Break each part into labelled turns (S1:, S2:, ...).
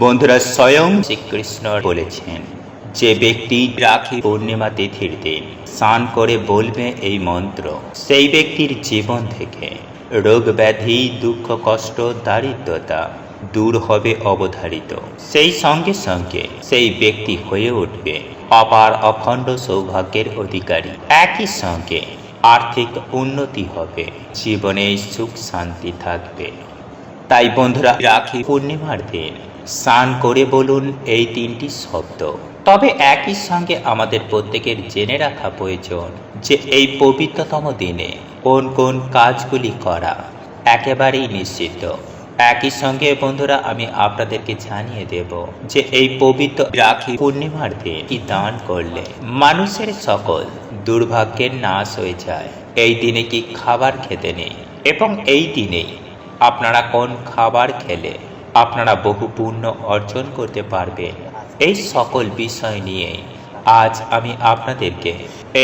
S1: বন্ধুরা, স্বয়ং শ্রীকৃষ্ণ বলেছেন, যে ব্যক্তি রাখি পূর্ণিমা তিথির দিন স্নান করে বলবে এই মন্ত্র, সেই ব্যক্তির জীবন থেকে রোগ ব্যাধি, দুঃখ, কষ্ট, দারিদ্রতা দূর হবে অবধারিত। সেই সঙ্গে সঙ্গে সেই ব্যক্তি হয়ে উঠবে অপার অখণ্ড সৌভাগ্যের অধিকারী। একই সঙ্গে আর্থিক উন্নতি হবে, জীবনে সুখ শান্তি থাকবে। তাই বন্ধুরা, রাখি পূর্ণিমার দিন স্নান করে বলুন এই তিনটি শব্দ। তবে একই সঙ্গে আমাদের প্রত্যেকের জেনে রাখা প্রয়োজন যে এই পবিত্রতম দিনে কোন কোন কাজগুলি করা একেবারেই নিশ্চিত। একই সঙ্গে বন্ধুরা, আমি আপনাদেরকে জানিয়ে দেব যে এই পবিত্র রাখি পূর্ণিমার দিন কি দান করলে মানুষের সকল দুর্ভাগ্যের নাশ হয়ে যায়। এই দিনে কি খাবার খেতে নেই, এবং এই দিনেই আপনারা কোন খাবার খেলে আপনারা বহু পুণ্য অর্জন করতে পারবেন, এই সকল বিষয় নিয়ে আজ আমি আপনাদেরকে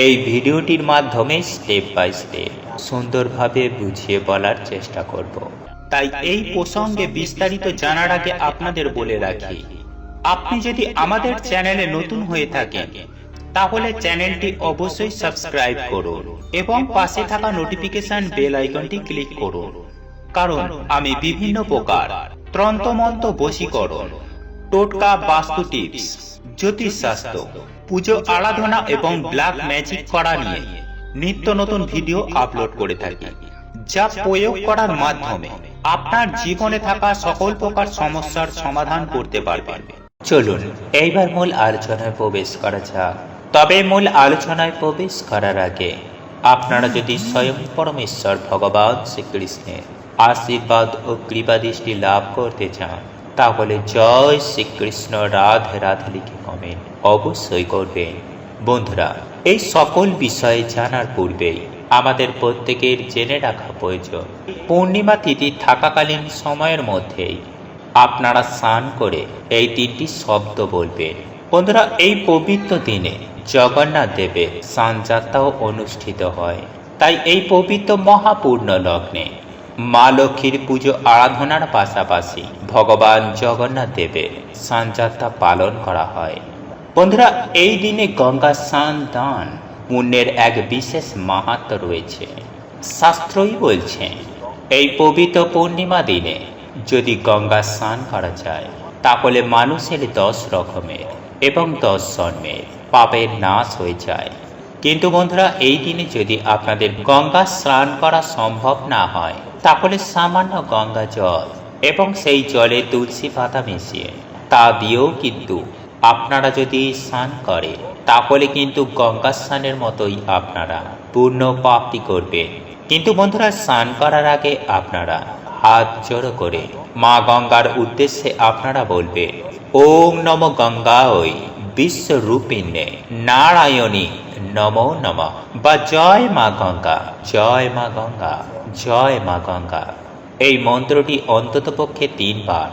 S1: এই ভিডিওটির মাধ্যমে স্টেপ বাই স্টেপ সুন্দরভাবে বুঝিয়ে বলার চেষ্টা করব। তাই এই প্রসঙ্গে বিস্তারিত জানার আগে আপনাদের বলে রাখি, আপনি যদি আমাদের চ্যানেলে নতুন হয়ে থাকেন তাহলে চ্যানেলটি অবশ্যই সাবস্ক্রাইব করুন এবং পাশে থাকা নোটিফিকেশন বেল আইকনটি ক্লিক করুন, কারণ আমি বিভিন্ন প্রকার তন্ত্রমন্ত্র, বশীকরণ, টোটকা, বাস্তু টিপস, জ্যোতিষশাস্ত্র, পুজো আরাধনা এবং ব্ল্যাক ম্যাজিক করা নিয়ে নিত্য নতুন ভিডিও আপলোড করে থাকি, যা প্রয়োগ করার মাধ্যমে আপনার জীবনে থাকা সকল প্রকার সমস্যার সমাধান করতে পারবেন। চলুন এইবার মূল আলোচনায় প্রবেশ করা যাক। তবে মূল আলোচনায় প্রবেশ করার আগে আপনারা যদি স্বয়ং পরমেশ্বর ভগবান শ্রীকৃষ্ণের আশীর্বাদ ও কৃপাদৃষ্টি লাভ করতে চান, তাহলে জয় শ্রীকৃষ্ণ, রাধে রাধে লিখে কমেন্ট অবশ্যই করবেন। বন্ধুরা, এই সকল বিষয়ে জানার পূর্বেই আমাদের প্রত্যেকের জেনে রাখা প্রয়োজন, পূর্ণিমা তিথি থাকাকালীন সময়ের মধ্যেই আপনারা স্নান করে এই তিনটি শব্দ বলবেন। বন্ধুরা, এই পবিত্র দিনে জগন্নাথ দেবের স্নানযাত্রাও অনুষ্ঠিত হয়। তাই এই পবিত্র মহাপূর্ণ লগ্নে মা লক্ষ্মীর পুজো আরাধনার পাশাপাশি ভগবান জগন্নাথ দেবের স্নানযাত্রা পালন করা হয়। বন্ধুরা, এই দিনে গঙ্গা স্নান দান পুণ্যের এক বিশেষ মাহাত্ম্য রয়েছে। শাস্ত্রই বলছে, এই পবিত্র পূর্ণিমা দিনে যদি গঙ্গা স্নান করা যায় তাহলে মানুষের 10 রকমের এবং 10 জন্মের পাপের নাশ হয়ে যায়। কিন্তু বন্ধুরা, এই দিনে যদি আপনাদের গঙ্গা স্নান করা সম্ভব না হয় তাহলে সামান্য গঙ্গা জল এবং সেই জলে তুলসী পাতা মিশিয়ে তা দিয়েও কিন্তু আপনারা যদি স্নান করেন তাহলে কিন্তু গঙ্গা স্নানের মতোই আপনারা পূর্ণ প্রাপ্তি করবেন। কিন্তু বন্ধুরা, স্নান করার আগে আপনারা হাত জোড়ো করে মা গঙ্গার উদ্দেশ্যে আপনারা বলবেন, ওম নম গঙ্গায় বিশ্বরূপিণে নারায়ণী নমো নমঃ, বা জয় মা গঙ্গা, জয় মা গঙ্গা, জয় মা গঙ্গা। এই মন্ত্রটি অন্ততপক্ষে 3 বার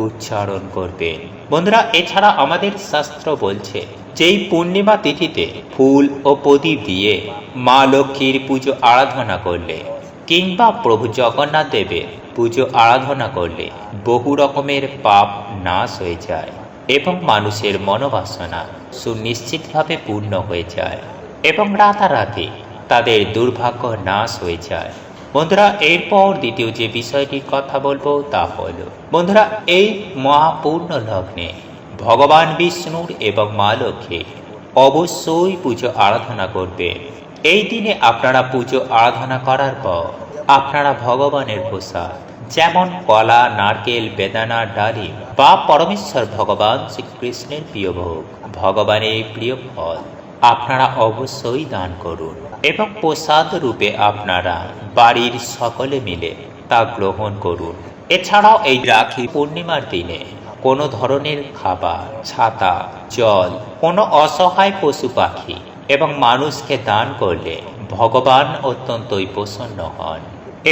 S1: উচ্চারণ করবেন। বন্ধুরা, এছাড়া আমাদের শাস্ত্র বলছে, যেই পূর্ণিমা তিথিতে ফুল ও প্রদীপ দিয়ে মা লক্ষ্মীর পুজো আরাধনা করলে কিংবা প্রভু জগন্নাথ দেবের পুজো আরাধনা করলে বহু রকমের পাপ নাশ হয়ে যায় এবং মানুষের মনোবাসনা সুনিশ্চিতভাবে পূর্ণ হয়ে যায় এবং রাতারাতি তাদের দুর্ভাগ্য নাশ হয়ে যায়। বন্ধুরা, এরপর দ্বিতীয় যে বিষয়টির কথা বলবো তা হল, বন্ধুরা, এই মহাপূর্ণ লগ্নে ভগবান বিষ্ণুর এবং মা লক্ষ্মীর অবশ্যই পুজো আরাধনা করবেন। এই দিনে আপনারা পুজো আরাধনা করার পর আপনারা ভগবানের প্রসাদ যেমন কলা, নারকেল, বেদানা, ডালিম বা পরমেশ্বর ভগবান শ্রীকৃষ্ণের প্রিয় ভোগ, ভগবানের প্রিয় ফল আপনারা অবশ্যই দান করুন এবং প্রসাদ রূপে আপনারা বাড়ির সকলে মিলে তা গ্রহণ করুন। এছাড়াও এই রাখি পূর্ণিমার দিনে কোনো ধরনের খাবার, ছাতা, জল কোনো অসহায় পশু পাখি এবং মানুষকে দান করলে ভগবান অত্যন্তই প্রসন্ন হন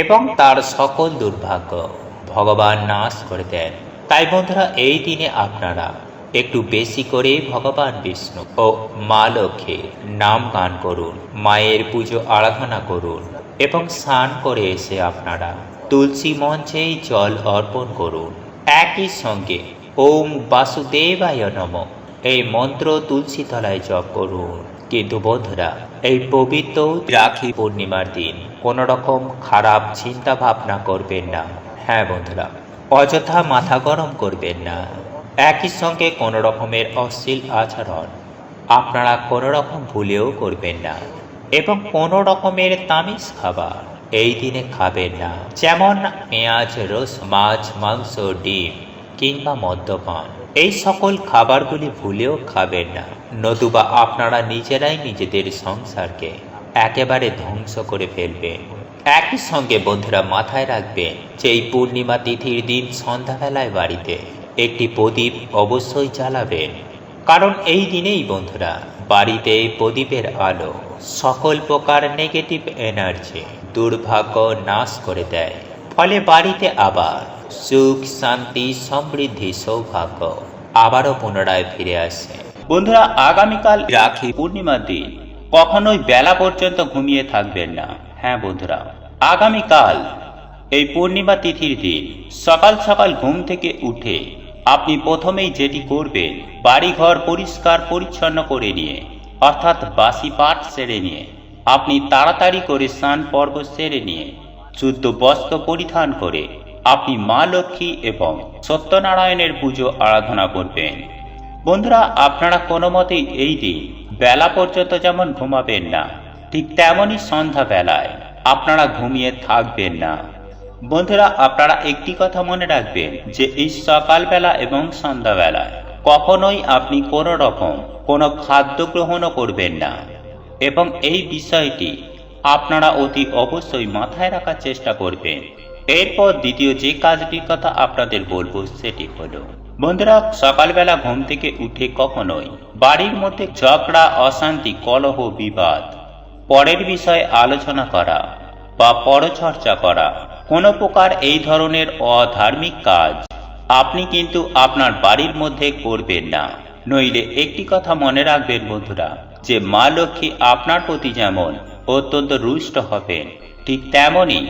S1: এবং তার সকল দুর্ভাগ্য ভগবান নাশ করে দেন। তাই বন্ধুরা, এই দিনে আপনারা একটু বেশি করে ভগবান বিষ্ণু ও মা লক্ষ্মীর নাম গান করুন, মায়ের পুজো আরাধনা করুন এবং স্নান করে এসে আপনারা তুলসী মঞ্চেই জল অর্পণ করুন। একই সঙ্গে ওম বাসুদেবায় নমঃ এই মন্ত্র তুলসী তলায় জপ করুন। কিন্তু বন্ধুরা, এই পবিত্র রাখি পূর্ণিমার দিন কোনো রকম খারাপ চিন্তা ভাবনা করবেন না। হ্যাঁ বন্ধুরা, অযথা মাথা গরম করবেন না। একই সঙ্গে কোনো রকমের অশ্লীল আচরণ আপনারা কোনো রকম ভুলেও করবেন না, এবং কোনো রকমের তামিজ খাবার এই দিনে খাবেন না, যেমন পেঁয়াজ, রস, মাছ, মাংস, ডিম কিংবা মদ্যপান। এই সকল খাবারগুলি ভুলেও খাবেন না, নতুবা আপনারা নিজেরাই নিজেদের সংসারকে একেবারে ধ্বংস করে ফেলবেন। একই সঙ্গে বন্ধুরা মাথায় রাখবেন যে এই পূর্ণিমা তিথির দিন সন্ধ্যাবেলায় বাড়িতে একটি প্রদীপ অবশ্যই জ্বালাবেন, কারণ এই দিনেই বন্ধুরা বাড়িতে প্রদীপের আলো সকল প্রকার নেগেটিভ এনার্জি দুর্ভাগ্য নাশ করে দেয়। ফলে বাড়িতে আবার সুখ, শান্তি, সমৃদ্ধি, সৌভাগ্য আবারও পুনরায় ফিরে আসে। বন্ধুরা, আগামীকাল রাখি পূর্ণিমার দিন কখনোই বেলা পর্যন্ত ঘুমিয়ে থাকবেন না। হ্যাঁ বন্ধুরা, আগামীকাল এই পূর্ণিমা তিথির দিন সকাল সকাল ঘুম থেকে উঠে আপনি প্রথমেই যেটি করবেন, বাড়িঘর পরিষ্কার পরিচ্ছন্ন করে নিয়ে, অর্থাৎ বাসি পাঠ সেরে নিয়ে আপনি তাড়াতাড়ি করে স্নান পর্ব সেরে নিয়ে শুদ্ধ বস্ত্র পরিধান করে আপনি মা লক্ষ্মী এবং সত্যনারায়ণের পুজো আরাধনা করবেন। বন্ধুরা, আপনারা কোনো মতেই এই দিন বেলা পর্যন্ত যেমন ঘুমাবেন না, ঠিক তেমনই সন্ধ্যা বেলায় আপনারা ঘুমিয়ে থাকবেন না। বন্ধুরা, আপনারা একটি কথা মনে রাখবেন যে এই সকালবেলা এবং সন্ধ্যাবেলায় কখনোই আপনি কোনো রকম কোনো খাদ্য গ্রহণও করবেন না, এবং এই বিষয়টি আপনারা অতি অবশ্যই মাথায় রাখার চেষ্টা করবেন। এরপর দ্বিতীয় যে কাজটির কথা আপনাদের বলবো সেটি হলো, বন্ধুরা, সকালবেলা ঘুম থেকে উঠে কখনোই বাড়ির মধ্যে ঝগড়া, অশান্তি, কলহ, বিবাদ, পরের বিষয়ে আলোচনা করা বা পরচর্চা করা, কোনো প্রকার এই ধরনের অধার্মিক কাজ আপনি কিন্তু আপনার বাড়ির মধ্যে করবেন না। নইলে একটি কথা মনে রাখবেন বন্ধুরা, যে মা লক্ষ্মী আপনার প্রতি যেমন অত্যন্ত রুষ্ট হবেন, ঠিক তেমনই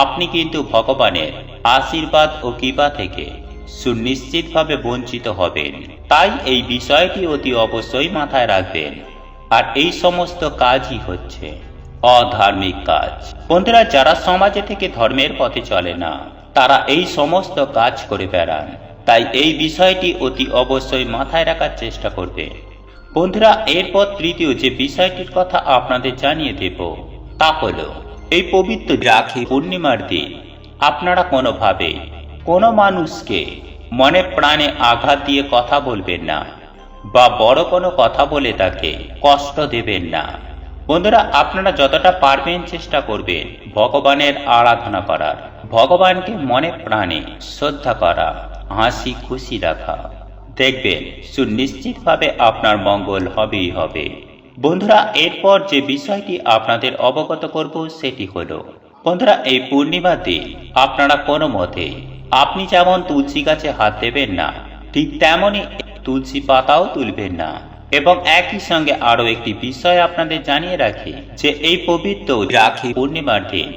S1: আপনি কিন্তু ভগবানের আশীর্বাদ ও কৃপা থেকে সুনিশ্চিতভাবে বঞ্চিত হবেন। তাই এই বিষয়টি অতি অবশ্যই মাথায় রাখবেন। আর এই সমস্ত কাজই হচ্ছে অধার্মিক কাজ। বন্ধুরা, যারা সমাজে থেকে ধর্মের পথে চলে না, তারা এই সমস্ত কাজ করে বেড়ান। তাই এই বিষয়টি অতি অবশ্যই মাথায় রাখার চেষ্টা করবে। বন্ধুরা, এরপর তৃতীয় যে বিষয়টির কথা আপনাদের জানিয়ে দেব তা হলো, এই পবিত্র রাখি পূর্ণিমার দিন আপনারা কোনোভাবে কোনো মানুষকে মনে প্রাণে আঘাত দিয়ে কথা বলবেন না, বা বড় কোনো কথা বলে তাকে কষ্ট দেবেন না। বন্ধুরা, আপনারা যতটা পারবেন চেষ্টা করবেন ভগবানের আরাধনা করার, ভগবানকে মনে প্রাণে শ্রদ্ধা করা, হাসি খুশি রাখা। দেখবেন সুনিশ্চিতভাবে আপনার মঙ্গল হবেই হবে। বন্ধুরা, এরপর যে বিষয়টি আপনাদের অবগত করব সেটি হলো, বন্ধুরা, এই পূর্ণিমার দিন আপনারা কোনো মতে আপনি যেমন তুলসী গাছে হাত দেবেন না, ঠিক তেমনই তুলসী পাতাও তুলবেন না। এবং একই সঙ্গে আরো একটি বিষয় আপনাদের জানিয়ে রাখি যে এই পবিত্র রাখি পূর্ণিমার দিন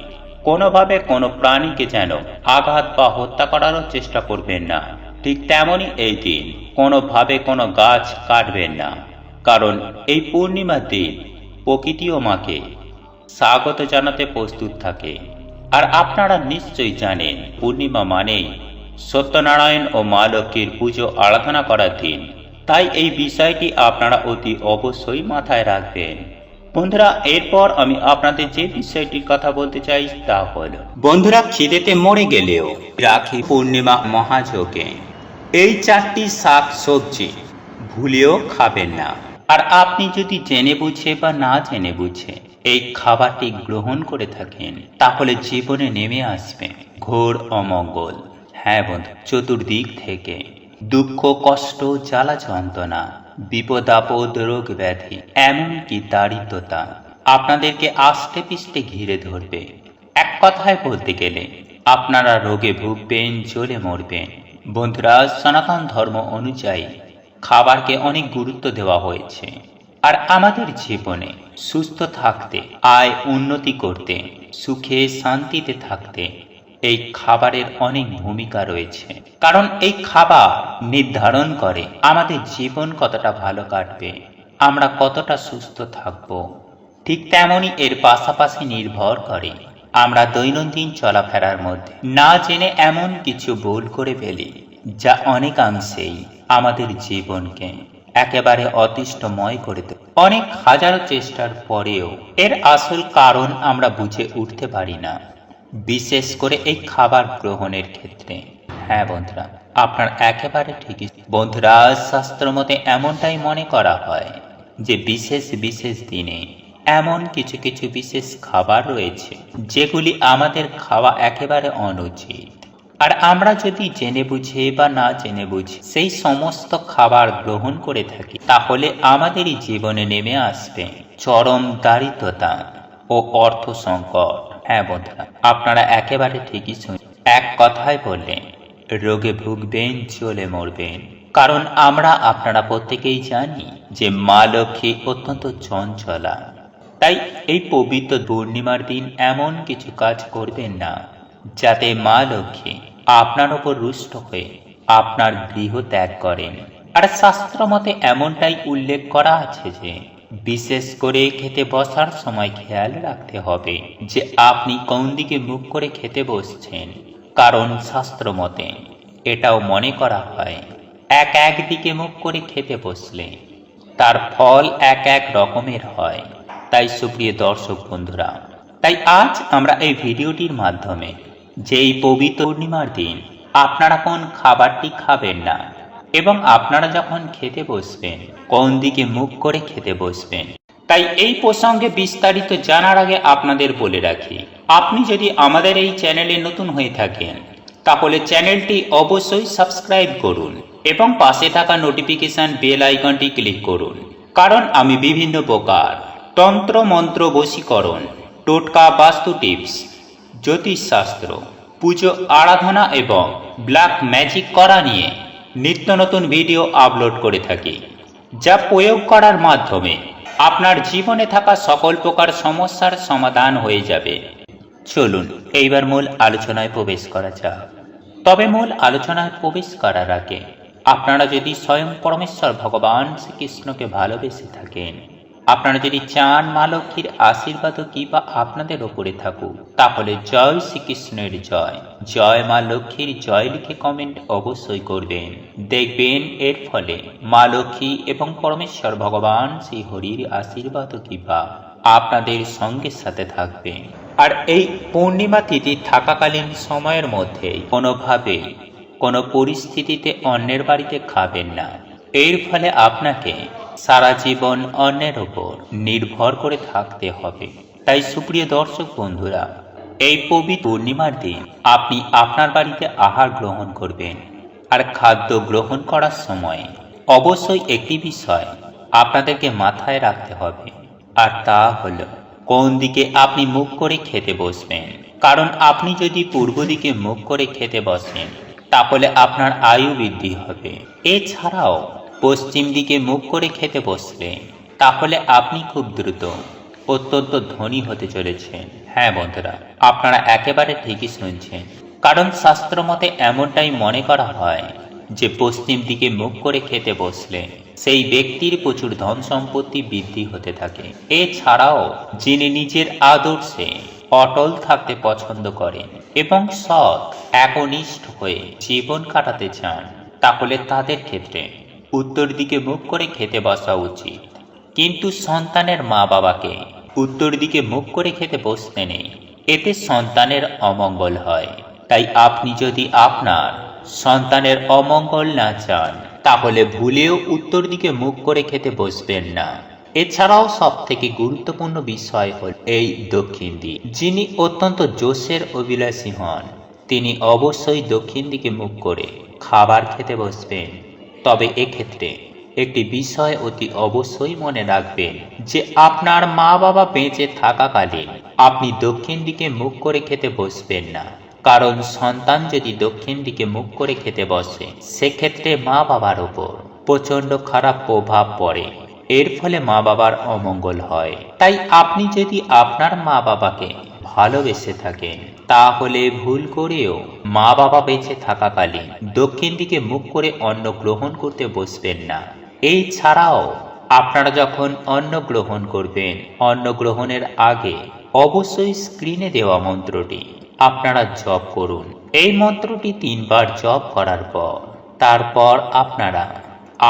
S1: কোনোভাবে কোনো প্রাণীকে যেন আঘাত বা হত্যা করারও চেষ্টা করবেন না। ঠিক তেমনই এই দিন কোনোভাবে কোনো গাছ কাটবেন না, কারণ এই পূর্ণিমার দিন প্রকৃতিও মাকে স্বাগত জানাতে প্রস্তুত থাকে। আর আপনারা নিশ্চয়ই জানেন পূর্ণিমা মানেই সত্যনারায়ণ ও মা লক্ষ্মীর পুজো আরাধনা করার দিন। তাই এই বিষয়টি আপনারা অতি অবশ্যই মাথায় রাখবেন। বন্ধুরা, এরপর আমি আপনাদের যে বিষয়টির কথা বলতে চাই তা হলো, বন্ধুরা, খিদেতে মরে গেলেও রাখি পূর্ণিমা মহাযজ্ঞে এই 4টি শাক সবজি ভুলেও খাবেন না। আর আপনি যদি জেনে বুঝে বা না জেনে বুঝে এই খাবারটি গ্রহণ করে থাকেন, তাহলে জীবনে নেমে আসবে ঘোর অমঙ্গল। হ্যাঁ বন্ধু, চতুর্দিক থেকে দুঃখ, কষ্ট, জ্বালা যন্ত্রণা, বিপদ আপদ, রোগ ব্যাধি, এমনকি দারিদ্রতা আপনাদেরকে আষ্টে পিষ্টে ঘিরে ধরবে। এক কথায় বলতে গেলে আপনারা রোগে ভুগবেন, জ্বলে মরবেন। বন্ধুরা, সনাতন ধর্ম অনুযায়ী খাবারকে অনেক গুরুত্ব দেওয়া হয়েছে। আর আমাদের জীবনে সুস্থ থাকতে, আয় উন্নতি করতে, সুখে শান্তিতে থাকতে এই খাবারের অনেক ভূমিকা রয়েছে, কারণ এই খাবার নির্ধারণ করে আমাদের জীবন কতটা ভালো কাটবে, আমরা কতটা সুস্থ থাকব। ঠিক তেমনই এর পাশাপাশি নির্ভর করে আমরা দৈনন্দিন চলাফেরার মধ্যে না জেনে এমন কিছু ভুল করে ফেলি যা অনেকাংশেই আমাদের জীবনকে একেবারে অতিষ্ঠময় করে তোলে। অনেক হাজারো চেষ্টার পরেও এর আসল কারণ আমরা বুঝে উঠতে পারি না, বিশেষ করে এই খাবার গ্রহণের ক্ষেত্রে। হ্যাঁ বন্ধুরা, আপনার একেবারে ঠিকই। বন্ধুরা, শাস্ত্র মতে এমনটাই মনে করা হয় যে বিশেষ বিশেষ দিনে এমন কিছু কিছু বিশেষ খাবার রয়েছে যেগুলি আমাদের খাওয়া একেবারে অনুচিত। আর আমরা যদি জেনে বুঝে বা না জেনে বুঝে সেই সমস্ত খাবার গ্রহণ করে থাকি, তাহলে আমাদেরই জীবনে নেমে আসবে চরম দারিদ্রতা ও অর্থ সংকট। হ্যাঁ বন্ধুরা, আপনারা একেবারে ঠিকই শুনুন। এক কথায় বললেন, রোগে ভুগবেন, চলে মরবেন। কারণ আমরা আপনারা প্রত্যেকেই জানি যে মা লক্ষ্মী অত্যন্ত চঞ্চলা। তাই এই পবিত্র পূর্ণিমার দিন এমন কিছু কাজ করবেন না যাতে মা লক্ষ্মী আপনার ওপর রুষ্ট হয়ে আপনার গৃহ ত্যাগ করেন। আর শাস্ত্র মতে এমনটাই উল্লেখ করা আছে যে বিশেষ করে খেতে বসার সময় খেয়াল রাখতে হবে যে আপনি কোন দিকে মুখ করে খেতে বসছেন। কারণ শাস্ত্র মতে এটাও মনে করা হয় এক দিকে মুখ করে খেতে বসলে তার ফল এক রকমের হয়। তাই সুপ্রিয় দর্শক বন্ধুরা, তাই আজ আমরা এই ভিডিওটির মাধ্যমে যে এই পবিত্র পূর্ণিমার দিন আপনারা কোন খাবারটি খাবেন না এবং আপনারা যখন খেতে বসবেন কোন দিকে মুখ করে খেতে বসবেন, তাই এই প্রসঙ্গে বিস্তারিত জানার আগে আপনাদের বলে রাখি, আপনি যদি আমাদের এই চ্যানেলে নতুন হয়ে থাকেন তাহলে চ্যানেলটি অবশ্যই সাবস্ক্রাইব করুন এবং পাশে থাকা নোটিফিকেশন বেল আইকনটি ক্লিক করুন। কারণ আমি বিভিন্ন প্রকার তন্ত্র মন্ত্র, বশীকরণ, টোটকা, বাস্তু টিপস, জ্যোতিষশাস্ত্র, পুজো আরাধনা এবং ব্ল্যাক ম্যাজিক করা নিয়ে নিত্য নতুন ভিডিও আপলোড করে থাকি, যা প্রয়োগ করার মাধ্যমে আপনার জীবনে থাকা সকল প্রকার সমস্যার সমাধান হয়ে যাবে। চলুন এইবার মূল আলোচনায় প্রবেশ করা যাক। তবে মূল আলোচনায় প্রবেশ করার আগে আপনারা যদি স্বয়ং পরমেশ্বর ভগবান শ্রীকৃষ্ণকে ভালোবেসে থাকেন, আপনারা যদি চান মা লক্ষ্মীর আশীর্বাদ কিংবা আপনাদের ওপরে থাকুক, তাহলে জয় শ্রীকৃষ্ণের জয়, জয় মা লক্ষ্মীর জয় লিখে কমেন্ট অবশ্যই করবেন। দেখবেন এর ফলে মা লক্ষ্মী এবং পরমেশ্বর ভগবান শ্রী হরির আশীর্বাদ কিংবা আপনাদের সঙ্গের সাথে থাকবে। আর এই পূর্ণিমা তিথি থাকাকালীন সময়ের মধ্যে কোনোভাবে কোনো পরিস্থিতিতে অন্যের বাড়িতে খাবেন না। এর ফলে আপনাকে সারা জীবন অন্যের ওপর নির্ভর করে থাকতে হবে। তাই সুপ্রিয় দর্শক বন্ধুরা, এই পবিত্র পূর্ণিমার দিন আপনি আপনার বাড়িতে আহার গ্রহণ করবেন। আর খাদ্য গ্রহণ করার সময় অবশ্যই একটি বিষয় আপনাদেরকে মাথায় রাখতে হবে, আর তা হলো কোন দিকে আপনি মুখ করে খেতে বসবেন। কারণ আপনি যদি পূর্ব দিকে মুখ করে খেতে বসেন তাহলে আপনার আয়ু বৃদ্ধি হবে। এছাড়াও পশ্চিম দিকে মুখ করে খেতে বসলে তাহলে আপনি খুব দ্রুত অত্যন্ত ধনী হতে চলেছেন। হ্যাঁ বন্ধুরা, আপনারা একেবারে ঠিকই শুনছেন। কারণ শাস্ত্র মতে এমনটাই মনে করা হয় যে পশ্চিম দিকে মুখ করে খেতে বসলে সেই ব্যক্তির প্রচুর ধন সম্পত্তি বৃদ্ধি হতে থাকে। এছাড়াও যিনি নিজের আদর্শে অটল থাকতে পছন্দ করেন এবং সৎ একনিষ্ঠ হয়ে জীবন কাটাতে চান, তাহলে তাদের ক্ষেত্রে উত্তর দিকে মুখ করে খেতে বসা উচিত। কিন্তু সন্তানের মা বাবাকে উত্তর দিকে মুখ করে খেতে বসতে নেই, এতে সন্তানের অমঙ্গল হয়। তাই আপনি যদি আপনার সন্তানের অমঙ্গল না চান তাহলে ভুলেও উত্তর দিকে মুখ করে খেতে বসবেন না। এছাড়াও সব থেকে গুরুত্বপূর্ণ বিষয় হল এই দক্ষিণ দিক। যিনি অত্যন্ত জোশের অভিলাষী হন তিনি অবশ্যই দক্ষিণ দিকে মুখ করে খাবার খেতে বসবেন। তবে এক্ষেত্রে একটি বিষয় অতি অবশ্যই মনে রাখবেন যে আপনার মা বাবা বেঁচে থাকাকালীন আপনি দক্ষিণ দিকে মুখ করে খেতে বসবেন না। কারণ সন্তান যদি দক্ষিণ দিকে মুখ করে খেতে বসে সেক্ষেত্রে মা বাবার ওপর প্রচণ্ড খারাপ প্রভাব পড়ে, এর ফলে মা বাবার অমঙ্গল হয়। তাই আপনি যদি আপনার মা বাবাকে ভালোবেসে থাকেন তাহলে ভুল করেও মা বাবা বেঁচে থাকাকালীন দক্ষিণ দিকে মুখ করে অন্ন গ্রহণ করতে বসবেন না। এই ছাড়াও আপনারা যখন অন্ন গ্রহণ করবেন, অন্ন গ্রহণের আগে অবশ্যই স্ক্রিনে দেওয়া মন্ত্রটি আপনারা জপ করুন। এই মন্ত্রটি 3 বার জপ করার পর তারপর আপনারা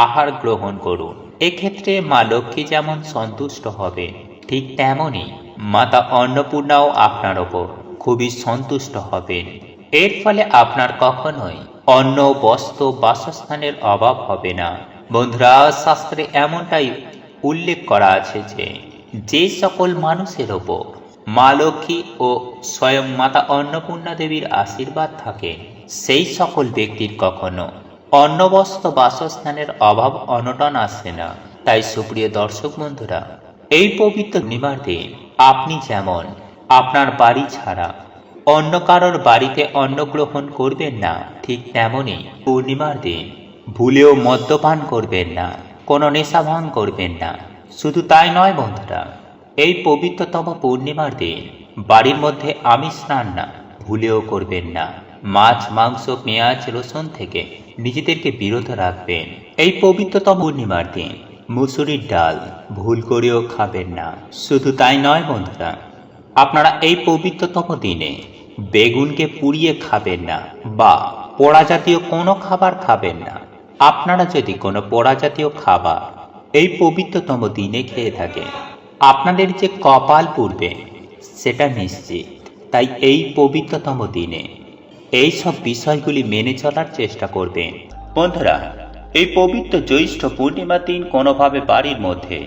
S1: আহার গ্রহণ করুন। এক্ষেত্রে মা লক্ষ্মী যেমন সন্তুষ্ট হবেন, ঠিক তেমনই মাতা অন্নপূর্ণাও আপনার ওপর খুবই সন্তুষ্ট হবেন। এর ফলে আপনার কখনোই অন্ন, বস্ত্র, বাসস্থানের অভাব হবে না। বন্ধুরা, শাস্ত্রে এমনটাই উল্লেখ করা আছে যে সকল মানুষের ওপর মা লক্ষ্মী ও স্বয়ং মাতা অন্নপূর্ণা দেবীর আশীর্বাদ থাকে, সেই সকল ব্যক্তির কখনো অন্ন, বস্ত্র, বাসস্থানের অভাব অনটন আসে না। তাই সুপ্রিয় দর্শক বন্ধুরা, এই পবিত্র পূর্ণিমার দিন আপনি যেমন আপনার বাড়ি ছাড়া অন্য কারোর বাড়িতে অন্ন গ্রহণ করবেন না, ঠিক তেমনই পূর্ণিমার দিন ভুলেও মদ্যপান করবেন না, কোনো নেশা ভাঙ করবেন না। শুধু তাই নয় বন্ধুরা, এই পবিত্রতম পূর্ণিমার দিন বাড়ির মধ্যে আমিষ রান্না ভুলেও করবেন না। মাছ, মাংস, পেঁয়াজ, রসুন থেকে নিজেদেরকে বিরত রাখবেন। এই পবিত্রতম পূর্ণিমার দিন মুসুরির ডাল ভুল করেও খাবেন না। শুধু তাই নয় বন্ধুরা, আপনারা এই পবিত্রতম দিনে বেগুনকে পুড়িয়ে খাবেন না বা পোড়া জাতীয় কোনো খাবার খাবেন না। আপনারা যদি কোনো পোড়া জাতীয় খাবার এই পবিত্রতম দিনে খেয়ে থাকেন, আপনাদের যে কপাল পুড়বে সেটা নিশ্চিত। তাই এই পবিত্রতম দিনে এই সব বিষয়গুলি মেনে চলার চেষ্টা করবেন। বন্ধুরা, এই পবিত্র জ্যৈষ্ঠ পূর্ণিমার দিন কোনোভাবে বাড়ির মধ্যে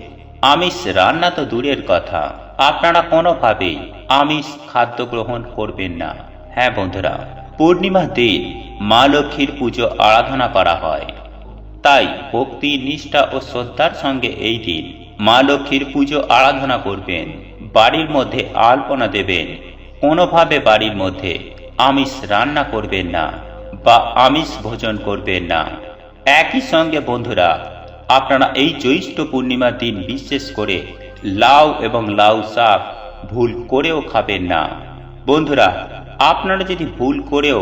S1: আমিষ রান্না তো দূরের কথা, আপনারা কোনোভাবেই আমিষ খাদ্য গ্রহণ করবেন না। হ্যাঁ বন্ধুরা, পূর্ণিমার দিন মা লক্ষ্মীর পুজো আরাধনা করা হয়। তাই ভক্তি, নিষ্ঠা ও শ্রদ্ধার সঙ্গে এই দিন মা লক্ষ্মীর পুজো আরাধনা করবেন। বাড়ির মধ্যে আলপনা দেবেন। কোনোভাবে বাড়ির মধ্যে আমিষ রান্না করবেন না বা আমিষ ভোজন করবেন না। একই সঙ্গে বন্ধুরা, আপনারা এই জ্যৈষ্ঠ পূর্ণিমার দিন বিশেষ করে লাউ এবং লাউ শাক ভুল করেও খাবেন না। বন্ধুরা, আপনারা যদি ভুল করেও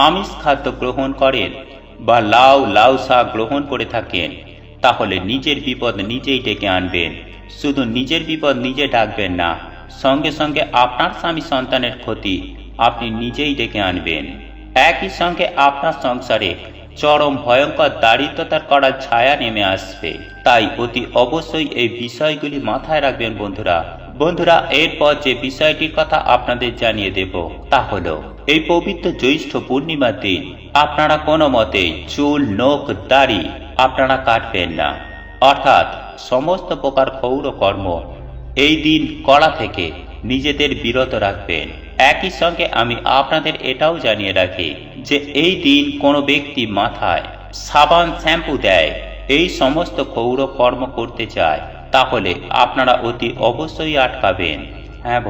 S1: আমিষ খাদ্য গ্রহণ করেন বা লাউ শাক গ্রহণ করে থাকেন, তাহলে নিজের বিপদ নিজেই ডেকে আনবেন। শুধু নিজের বিপদ নিজে ডাকবেন না, সঙ্গে সঙ্গে আপনার স্বামী সন্তানের ক্ষতি আপনি নিজেই ডেকে আনবেন। একই সঙ্গে আপনার সংসারে চরম ভয়ঙ্কর দারিদ্রতার করার ছায়া নেমে আসবে। তাই অতি অবশ্যই এই বিষয়গুলি মাথায় রাখবেন বন্ধুরা। এরপর যে বিষয়টির কথা আপনাদের জানিয়ে দেব তা হলো, এই পবিত্র জ্যৈষ্ঠ পূর্ণিমার দিন আপনারা কোনো মতেই চুল, নখ, দাড়ি আপনারা কাটবেন না। অর্থাৎ সমস্ত প্রকার ক্ষৌর কর্ম এই দিন করা থেকে নিজেদের বিরত রাখবেন। একই সঙ্গে আমি আপনাদের এটাও জানিয়ে রাখি যে এই দিন কোনো ব্যক্তি মাথায় সাবান, শ্যাম্পু দেয়, এই সমস্ত ক্ষৌর কর্ম করতে চায়, তাহলে আপনারা অতি অবশ্যই আটকাবেন। হ্যাঁ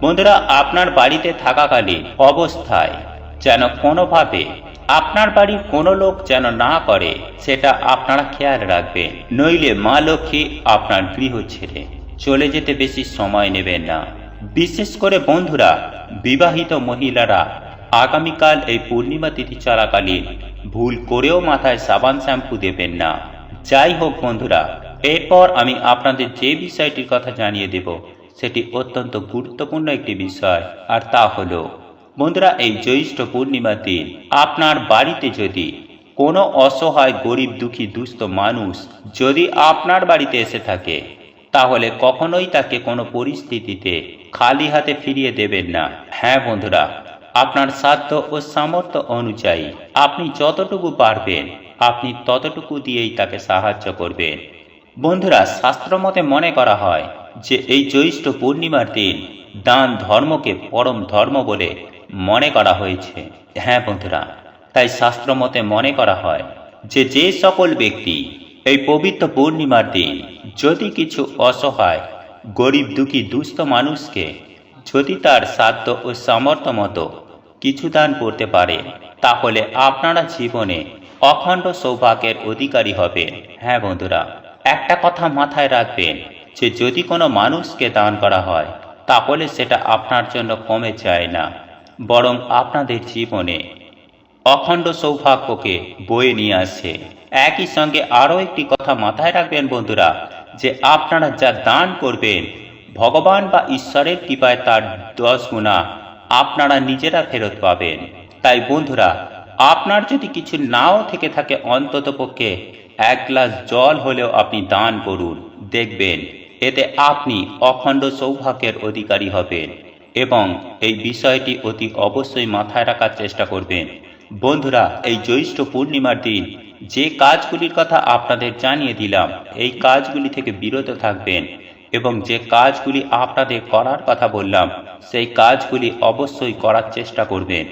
S1: বন্ধুরা, আপনার বাড়িতে থাকাকালীন অবস্থায় যেন কোনোভাবে আপনার বাড়ির কোনো লোক যেন না করে, সেটা আপনারা খেয়াল রাখবেন। নইলে মা লক্ষ্মী আপনার গৃহ ছেড়ে চলে যেতে বেশি সময় নেবেন না। বিশেষ করে বন্ধুরা, বিবাহিত মহিলারা আগামীকাল এই পূর্ণিমা তিথি চলাকালীন ভুল করেও মাথায় সাবান, শ্যাম্পু দেবেন না। যাই হোক বন্ধুরা, এরপর আমি আপনাদের যে বিষয়টির কথা জানিয়ে দেব সেটি অত্যন্ত গুরুত্বপূর্ণ একটি বিষয়, আর তা হলো বন্ধুরা, এই জ্যৈষ্ঠ পূর্ণিমার দিন আপনার বাড়িতে যদি কোনো অসহায়, গরিব, দুঃখী, দুস্থ মানুষ যদি আপনার বাড়িতে এসে থাকে, তাহলে কখনোই তাকে কোনো পরিস্থিতিতে খালি হাতে ফিরিয়ে দেবেন না। হ্যাঁ বন্ধুরা, আপনার সাধ্য ও সামর্থ্য অনুযায়ী আপনি যতটুকু পারবেন আপনি ততটুকু দিয়েই তাকে সাহায্য করবেন। বন্ধুরা, শাস্ত্রমতে মনে করা হয় যে এই জ্যৈষ্ঠ পূর্ণিমার দিন দান ধর্মকে পরম ধর্ম বলে মনে করা হয়েছে। হ্যাঁ বন্ধুরা, তাই শাস্ত্রমতে মনে করা হয় যে সকল ব্যক্তি এই পবিত্র পূর্ণিমার দিন যদি কিছু অসহায়, গরিব, দুঃখী, দুস্থ মানুষকে যদি তার সাধ্য ও সামর্থ্য মতো কিছু দান করতে পারে, তাহলে আপনারা জীবনে অখণ্ড সৌভাগ্যের অধিকারী হবেন। হ্যাঁ বন্ধুরা, একটা কথা মাথায় রাখবেন যে যদি কোনো মানুষকে দান করা হয় তাহলে সেটা আপনার জন্য কমে যায় না, বরং আপনাদের জীবনে অখণ্ড সৌভাগ্যকে বয়ে নিয়ে আসে। একই সঙ্গে আরও একটি কথা মাথায় রাখবেন বন্ধুরা, যে আপনারা যা দান করবেন ভগবান বা ঈশ্বরের কৃপায় তার 10 গুণা আপনারা নিজেরা ফেরত পাবেন। তাই বন্ধুরা, আপনার যদি কিছু নাও থেকে থাকে, অন্তত পক্ষে 1 গ্লাস জল হলেও আপনি দান করুন। দেখবেন এতে আপনি অখণ্ড সৌভাগ্যের অধিকারী হবেন। এবং এই বিষয়টি অতি অবশ্যই মাথায় রাখার চেষ্টা করবেন। বন্ধুরা, এই জ্যৈষ্ঠ পূর্ণিমার দিন যে কাজগুলির কথা আপনাদের জানিয়ে দিলাম, এই কাজগুলি থেকে বিরত থাকবেন এবং যে কাজগুলি আপনাদের করার কথা বললাম সেই কাজগুলি অবশ্যই করার চেষ্টা করবেন।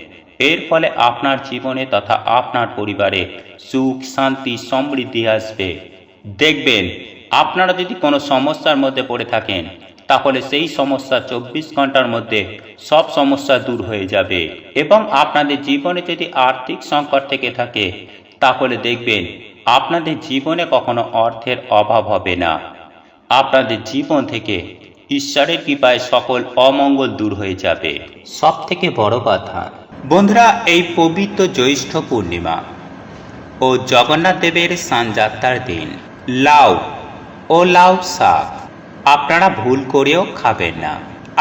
S1: এর ফলে আপনার জীবনে তথা আপনার পরিবারে সুখ, শান্তি, সমৃদ্ধি আসবে। দেখবেন আপনারা যদি কোনো সমস্যার মধ্যে পড়ে থাকেন, তাহলে সেই সমস্যা 24 ঘন্টার মধ্যে সব সমস্যা দূর হয়ে যাবে। এবং আপনাদের জীবনে যদি আর্থিক সংকট থেকে থাকে, তাহলে দেখবেন আপনাদের জীবনে কখনো অর্থের অভাব হবে না। আপনাদের জীবন থেকে ঈশ্বরের কৃপায় সকল অমঙ্গল দূর হয়ে যাবে। সব থেকে বড় কথা বন্ধুরা, এই পবিত্র জ্যৈষ্ঠ পূর্ণিমা ও জগন্নাথ দেবের স্নানযাত্রার দিন লাউ ও লাউ শাক আপনারা ভুল করেও খাবেন না।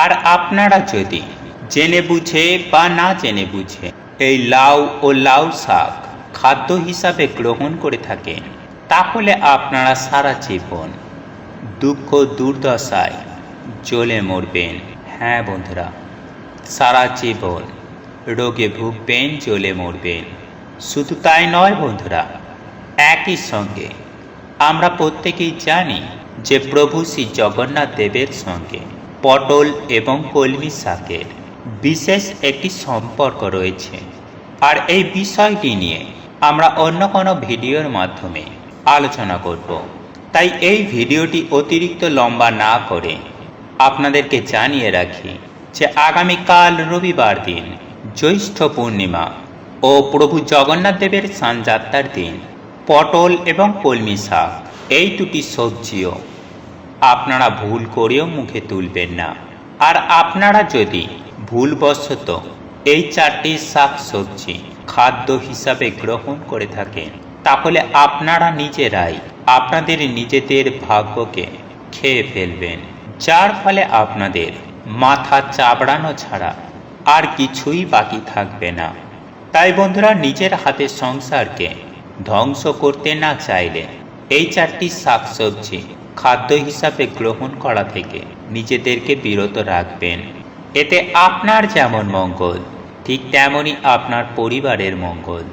S1: আর আপনারা যদি জেনে বুঝে বা না জেনে বুঝে এই লাউ ও লাউ শাক খাদ্য হিসাবে গ্রহণ করে থাকেন, তাহলে আপনারা সারা জীবন দুঃখ দুর্দশায় জ্বলে মরবেন। হ্যাঁ বন্ধুরা, সারা জীবন রোগে ভুগবেন, জ্বলে মরবেন। শুধু তাই নয় বন্ধুরা, একই সঙ্গে আমরা প্রত্যেকেই জানি যে প্রভু শ্রী জগন্নাথ দেবের সঙ্গে পটল এবং কলমি শাকের বিশেষ একটি সম্পর্ক রয়েছে। আর এই বিষয়টি নিয়ে আমরা অন্য কোনো ভিডিওর মাধ্যমে আলোচনা করব। তাই এই ভিডিওটি অতিরিক্ত লম্বা না করে আপনাদেরকে জানিয়ে রাখি যে আগামীকাল রবিবার দিন জ্যৈষ্ঠ পূর্ণিমা ও প্রভু জগন্নাথ দেবের স্নানযাত্রার দিন পটল এবং কলমি শাক এই দুটি সবজিও আপনারা ভুল করেও মুখে তুলবেন না। আর আপনারা যদি ভুলবশত এই 4টি শাক সবজি খাদ্য হিসাবে গ্রহণ করে থাকেন, তাহলে আপনারা নিজেরাই আপনাদের নিজেদের ভাগ্যকে খেয়ে ফেলবেন, যার ফলে আপনাদের মাথা চাবড়ানো ছাড়া আর কিছুই বাকি থাকবে না। তাই বন্ধুরা, নিজের হাতের সংসারকে ধ্বংস করতে না চাইলে এই 4টি শাকসবজি খাদ্য হিসাবে গ্রহণ করা থেকে নিজেদেরকে বিরত রাখবেন। এতে আপনার যেমন মঙ্গল, ঠিক তেমনই আপনার পরিবারের মঙ্গল।